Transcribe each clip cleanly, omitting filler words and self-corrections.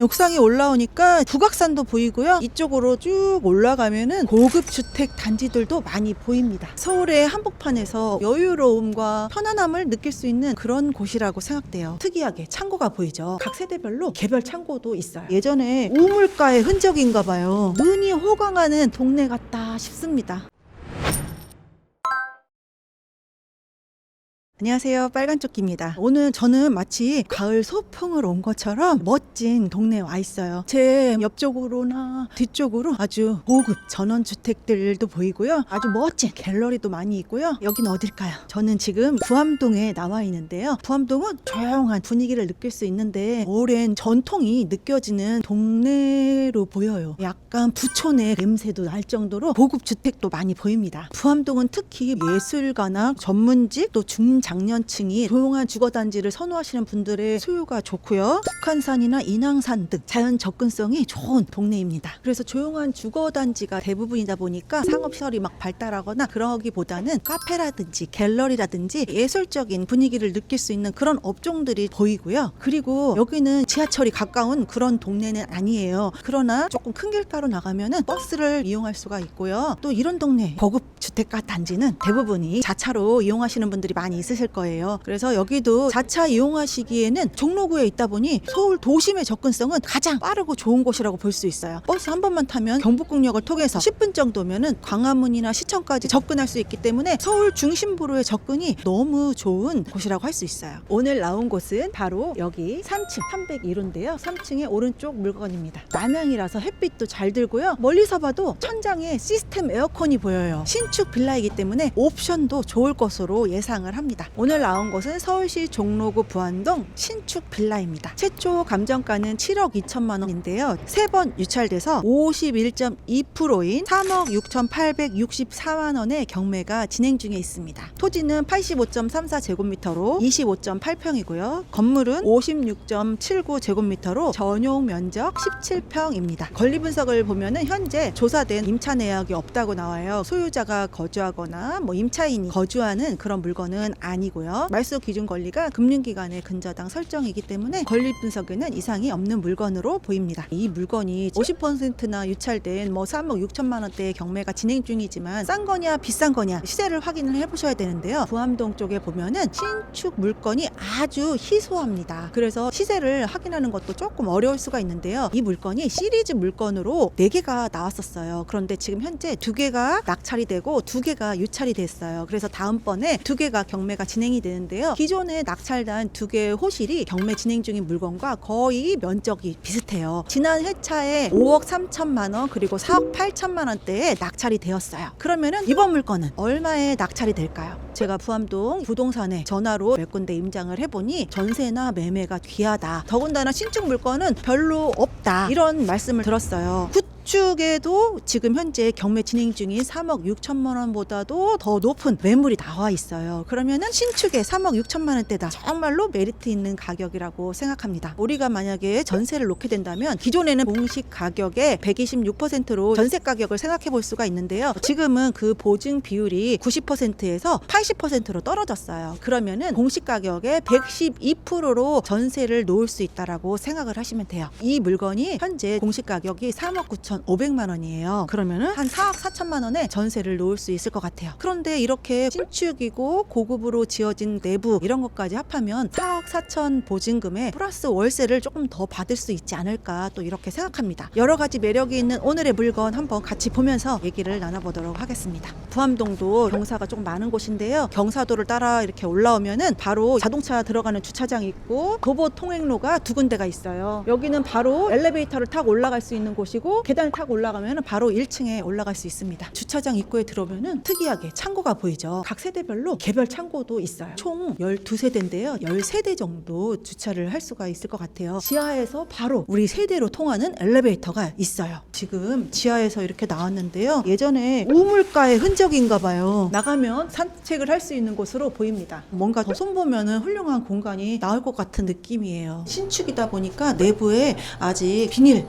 옥상에 올라오니까 북악산도 보이고요. 이쪽으로 쭉 올라가면은 고급 주택 단지들도 많이 보입니다. 서울의 한복판에서 여유로움과 편안함을 느낄 수 있는 그런 곳이라고 생각돼요. 특이하게 창고가 보이죠. 각 세대별로 개별 창고도 있어요. 예전에 우물가의 흔적인가 봐요. 눈이 호강하는 동네 같다 싶습니다. 안녕하세요, 빨간조끼입니다. 오늘 저는 마치 가을 소풍을 온 것처럼 멋진 동네에 와 있어요. 제 옆쪽으로나 뒤쪽으로 아주 고급 전원주택들도 보이고요. 아주 멋진 갤러리도 많이 있고요. 여기는 어딜까요? 저는 지금 부암동에 나와 있는데요. 부암동은 조용한 분위기를 느낄 수 있는데 오랜 전통이 느껴지는 동네로 보여요. 약간 부촌의 냄새도 날 정도로 고급 주택도 많이 보입니다. 부암동은 특히 예술가나 전문직 또 중장년층이 조용한 주거단지를 선호하시는 분들의 수요가 좋고요. 북한산이나 인왕산 등 자연 접근성이 좋은 동네입니다. 그래서 조용한 주거단지가 대부분이다 보니까 상업시설이 막 발달하거나 그러기보다는 카페라든지 갤러리라든지 예술적인 분위기를 느낄 수 있는 그런 업종들이 보이고요. 그리고 여기는 지하철이 가까운 그런 동네는 아니에요. 그러나 조금 큰 길가로 나가면은 버스를 이용할 수가 있고요. 또 이런 동네 고급 주택가 단지는 대부분이 자차로 이용하시는 분들이 많이 있으실 거예요. 그래서 여기도 자차 이용하시기에는 종로구에 있다 보니 서울 도심의 접근성은 가장 빠르고 좋은 곳이라고 볼 수 있어요. 버스 한 번만 타면 경복궁역을 통해서 10분 정도면은 광화문이나 시청까지 접근할 수 있기 때문에 서울 중심부로의 접근이 너무 좋은 곳이라고 할 수 있어요. 오늘 나온 곳은 바로 여기 3층 301호인데요. 3층의 오른쪽 물건입니다. 남향이라서 햇빛도 잘 들고요. 멀리서 봐도 천장에 시스템 에어컨이 보여요. 신축 빌라이기 때문에 옵션도 좋을 것으로 예상을 합니다. 오늘 나온 곳은 서울시 종로구 부안동 신축 빌라입니다. 최초 감정가는 7억 2천만 원인데요. 3번 유찰돼서 51.2%인 3억 6,864만 원의 경매가 진행 중에 있습니다. 토지는 85.34제곱미터로 25.8평이고요. 건물은 56.79제곱미터로 전용 면적 17평입니다. 권리 분석을 보면은 현재 조사된 임차 내역이 없다고 나와요. 소유자가 거주하거나 임차인이 거주하는 그런 물건은 아니고요. 말소 기준 권리가 금융기관의 근저당 설정이기 때문에 권리 분석에는 이상이 없는 물건으로 보입니다. 이 물건이 50%나 유찰된 3억 6천만 원대의 경매가 진행 중이지만 싼 거냐 비싼 거냐 시세를 확인을 해보셔야 되는데요. 부암동 쪽에 보면은 신축 물건이 아주 희소합니다. 그래서 시세를 확인하는 것도 조금 어려울 수가 있는데요. 이 물건이 시리즈 물건으로 4개가 나왔었어요. 그런데 지금 현재 2개가 낙찰이 되고 2개가 유찰이 됐어요. 그래서 다음번에 2개가 경매가 진행이 되는데요. 기존에 낙찰단 2개의 호실이 경매 진행 중인 물건과 거의 면적이 비슷해요. 지난 회차에 5억 3천만 원 그리고 4억 8천만 원대에 낙찰이 되었어요. 그러면은 이번 물건은 얼마에 낙찰이 될까요? 제가 부암동 부동산에 전화로 몇 군데 임장을 해보니 전세나 매매가 귀하다. 더군다나 신축 물건은 별로 없다. 이런 말씀을 들었어요. 구축에도 지금 현재 경매 진행 중인 3억 6천만 원보다도 더 높은 매물이 나와 있어요. 그러면은 신축에 3억 6천만 원대다. 정말로 메리트 있는 가격이라고 생각합니다. 우리가 만약에 전세를 놓게 된다면 기존에는 공시 가격의 126%로 전세 가격을 생각해 볼 수가 있는데요. 지금은 그 보증 비율이 90%에서 80%로 떨어졌어요. 그러면은 공시 가격의 112%로 전세를 놓을 수 있다라고 생각을 하시면 돼요. 이 물건이 현재 공시 가격이 3억 9,500만 원이에요. 그러면은 한 4억 4천만 원에 전세를 놓을 수 있을 것 같아요. 그런데 이렇게 신축이고 고급으로 지어진 내부 이런 것까지 합하면 4억 4천 보증금에 플러스 월세를 조금 더 받을 수 있지 않을까 또 이렇게 생각합니다. 여러 가지 매력이 있는 오늘의 물건 한번 같이 보면서 얘기를 나눠보도록 하겠습니다. 부암동도 경사가 조금 많은 곳인데요. 경사도를 따라 이렇게 올라오면은 바로 자동차 들어가는 주차장이 있고 도보 통행로가 2군데가 있어요. 여기는 바로 엘리베이터를 타고 올라갈 수 있는 곳이고 계단을 타고 올라가면 바로 1층에 올라갈 수 있습니다. 주차장 입구에 들어오면 특이하게 창고가 보이죠. 각 세대별로 개별 창고도 있어요. 총 12세대인데요. 13대 정도 주차를 할 수가 있을 것 같아요. 지하에서 바로 우리 세대로 통하는 엘리베이터가 있어요. 지금 지하에서 이렇게 나왔는데요. 예전에 우물가의 흔적인가 봐요. 나가면 산책을 할 수 있는 곳으로 보입니다. 뭔가 더 손보면은 훌륭한 공간이 나올 것 같은 느낌이에요. 신축이다 보니까 내부에 아직 비닐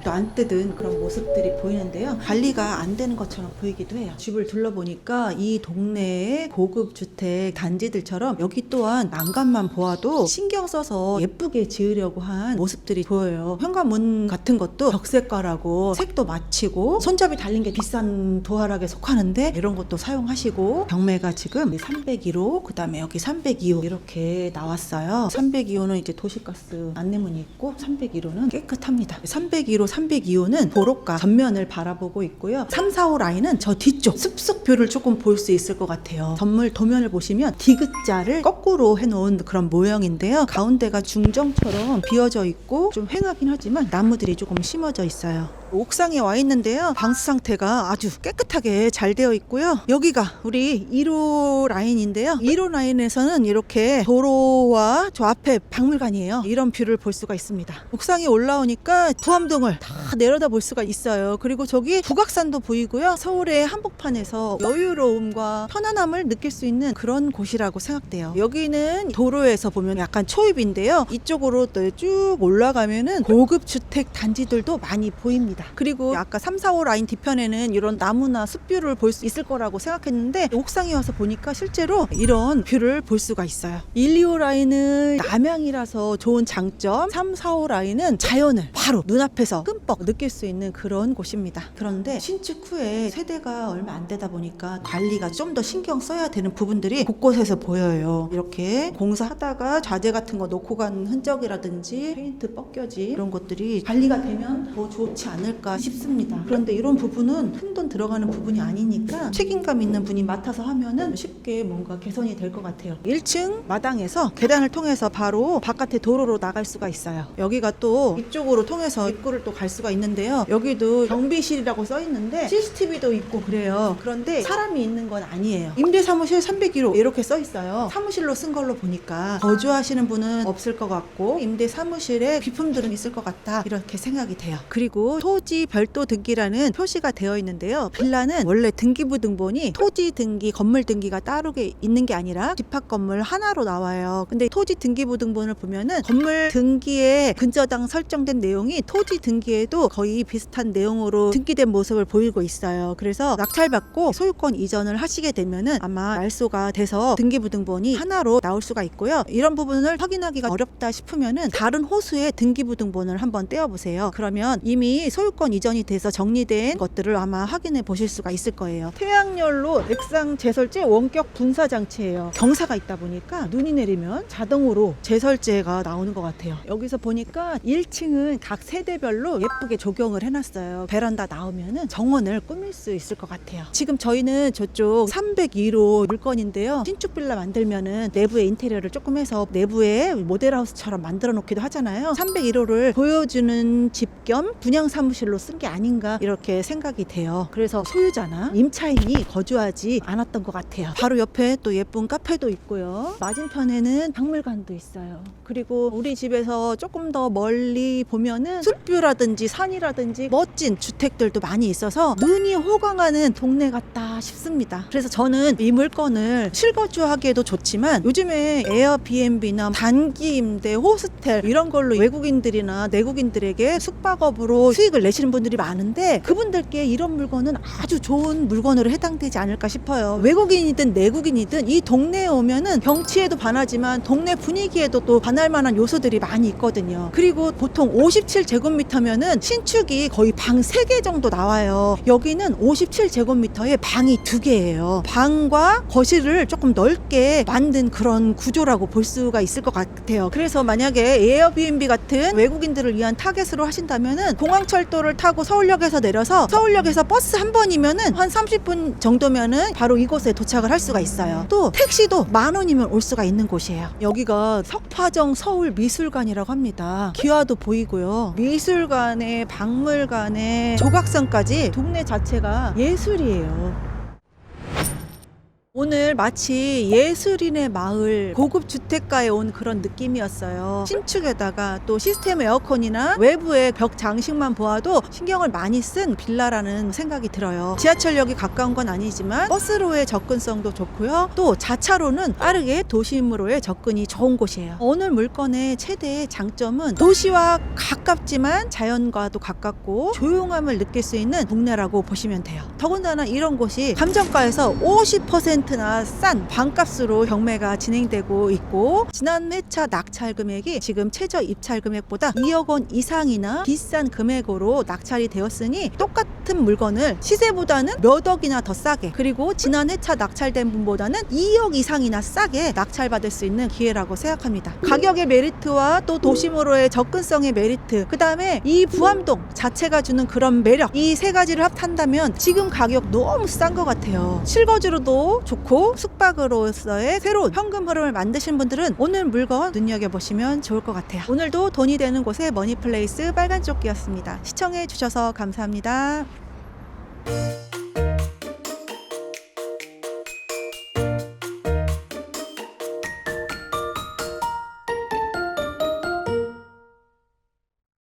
또 안 뜯은 그런 모습들이 보이는데요. 관리가 안 되는 것처럼 보이기도 해요. 집을 둘러보니까 이 동네의 고급 주택 단지들처럼 여기 또한 난간만 보아도 신경 써서 예쁘게 지으려고 한 모습들이 보여요. 현관문 같은 것도 벽색깔하고 색도 맞추고 손잡이 달린 게 비싼 도화락에 속하는데 이런 것도 사용하시고, 경매가 지금 302호, 그 다음에 여기 302호 이렇게 나왔어요. 302호는 이제 도시가스 안내문이 있고 301호는 깨끗합니다. 301호, 302호는 도로가 전면을 바라보고 있고요. 3, 4호 라인은 저 뒤쪽 숲속뷰를 조금 볼 수 있을 것 같아요. 건물 도면을 보시면 디귿자를 거꾸로 해놓은 그런 모형인데요. 가운데가 중정처럼 비어져 있고 좀 휑하긴 하지만 나무들이 조금 심어져 있어요. 옥상에 와 있는데요. 방수 상태가 아주 깨끗하게 잘 되어 있고요. 여기가 우리 1호 라인인데요. 1호 라인에서는 이렇게 도로와 저 앞에 박물관이에요. 이런 뷰를 볼 수가 있습니다. 옥상에 올라오니까 부암동을 다 내려다 볼 수가 있어요. 그리고 저기 북악산도 보이고요. 서울의 한복판에서 여유로움과 편안함을 느낄 수 있는 그런 곳이라고 생각돼요. 여기는 도로에서 보면 약간 초입인데요. 이쪽으로 또 쭉 올라가면은 고급 주택 단지들도 많이 보입니다. 그리고 아까 3, 4호 라인 뒤편에는 이런 나무나 숲뷰를 볼 수 있을 거라고 생각했는데 옥상에 와서 보니까 실제로 이런 뷰를 볼 수가 있어요. 1, 2호 라인은 남향이라서 좋은 장점, 3, 4호 라인은 자연을 바로 눈앞에서 끔뻑 느낄 수 있는 그런 곳입니다. 그런데 신축 후에 세대가 얼마 안 되다 보니까 관리가 좀 더 신경 써야 되는 부분들이 곳곳에서 보여요. 이렇게 공사하다가 자재 같은 거 놓고 간 흔적이라든지 페인트 벗겨지 이런 것들이 관리가 되면 더 좋지 않을까 싶습니다. 그런데 이런 부분은 큰돈 들어가는 부분이 아니니까 책임감 있는 분이 맡아서 하면은 쉽게 뭔가 개선이 될 것 같아요. 1층 마당에서 계단을 통해서 바로 바깥에 도로로 나갈 수가 있어요. 여기가 또 이쪽으로 통해서 입구를 또 갈 수가 있는데요. 여기도 경비실이라고 써 있는데 CCTV도 있고 그래요. 그런데 사람이 있는 건 아니에요. 임대사무실 301호 이렇게 써 있어요. 사무실로 쓴 걸로 보니까 거주하시는 분은 없을 것 같고 임대사무실에 비품들은 있을 것 같다, 이렇게 생각이 돼요. 그리고 토지 별도 등기라는 표시가 되어 있는데요. 빌라는 원래 등기부 등본이 토지 등기, 건물 등기가 따로 있는 게 아니라 집합 건물 하나로 나와요. 근데 토지 등기부 등본을 보면은 건물 등기에 근저당 설정된 내용이 토지 등기에도 거의 비슷한 내용으로 등기된 모습을 보이고 있어요. 그래서 낙찰받고 소유권 이전을 하시게 되면은 아마 말소가 돼서 등기부 등본이 하나로 나올 수가 있고요. 이런 부분을 확인하기가 어렵다 싶으면은 다른 호수의 등기부 등본을 한번 떼어보세요. 그러면 이미 소유권 이전이 돼서 정리된 것들을 아마 확인해 보실 수가 있을 거예요. 태양열로 액상 제설제 원격 분사 장치예요. 경사가 있다 보니까 눈이 내리면 자동으로 제설제가 나오는 것 같아요. 여기서 보니까 1층은 각 세대별로 예쁘게 조경을 해놨어요. 베란다 나오면은 정원을 꾸밀 수 있을 것 같아요. 지금 저희는 저쪽 302호 물건인데요. 신축 빌라 만들면은 내부에 인테리어를 조금 해서 내부에 모델하우스처럼 만들어 놓기도 하잖아요. 301호를 보여주는 집 겸 분양 사무실로 쓴 게 아닌가, 이렇게 생각이 돼요. 그래서 소유자나 임차인이 거주하지 않았던 것 같아요. 바로 옆에 또 예쁜 카페도 있고요. 맞은편에는 박물관도 있어요. 그리고 우리 집에서 조금 더 멀리 보면은 숲뷰라든지 산이라든지 멋진 주택들도 많이 있어서 눈이 호강하는 동네 같다 싶습니다. 그래서 저는 이 물건을 실거주하기에도 좋지만 요즘에 에어비앤비나 단기 임대, 호스텔 이런 걸로 외국인들이나 내국인들에게 숙박업으로 수익을 내시는 분들이 많은데 그분들께 이런 물건은 아주 좋은 물건으로 해당되지 않을까 싶어요. 외국인이든 내국인이든 이 동네에 오면은 경치에도 반하지만 동네 분위기에도 또 반할 만한 요소들이 많이 있거든요. 그리고 보통 57제곱미터면은 신축이 거의 방 3개 정도 나와요. 여기는 57제곱미터에 방이 2개예요. 방과 거실을 조금 넓게 만든 그런 구조라고 볼 수가 있을 것 같아요. 그래서 만약에 에어비앤비 같은 외국인들을 위한 타겟으로 하신다면은 공항철도를 타고 서울역에서 내려서 서울역에서 버스 한 번이면은 한 30분 정도면은 바로 이곳에 도착을 할 수가 있어요. 또 택시도 10,000원이면 올 수가 있는 곳이에요. 여기가 석파정 서울미술관이라고 합니다. 기와도 보이고요. 미술관에 박물관에 조각상까지 동네 자체가 예술이에요. 오늘 마치 예술인의 마을 고급 주택가에 온 그런 느낌이었어요. 신축에다가 또 시스템 에어컨이나 외부의 벽 장식만 보아도 신경을 많이 쓴 빌라라는 생각이 들어요. 지하철역이 가까운 건 아니지만 버스로의 접근성도 좋고요. 또 자차로는 빠르게 도심으로의 접근이 좋은 곳이에요. 오늘 물건의 최대의 장점은 도시와 가깝지만 자연과도 가깝고 조용함을 느낄 수 있는 동네라고 보시면 돼요. 더군다나 이런 곳이 감정가에서 50%나 싼 반값으로 경매가 진행되고 있고, 지난 회차 낙찰 금액이 지금 최저 입찰 금액보다 2억 원 이상이나 비싼 금액으로 낙찰이 되었으니 똑같은 물건을 시세보다는 몇 억이나 더 싸게, 그리고 지난 회차 낙찰된 분보다는 2억 이상이나 싸게 낙찰받을 수 있는 기회라고 생각합니다. 가격의 메리트와 또 도심으로의 접근성의 메리트, 그 다음에 이 부암동 자체가 주는 그런 매력, 이 세 가지를 합한다면 지금 가격 너무 싼 것 같아요. 실거주로도 좋고 숙박으로서의 새로운 현금 흐름을 만드신 분들은 오늘 물건 눈여겨보시면 좋을 것 같아요. 오늘도 돈이 되는 곳의 머니플레이스 빨간조끼였습니다. 시청해 주셔서 감사합니다.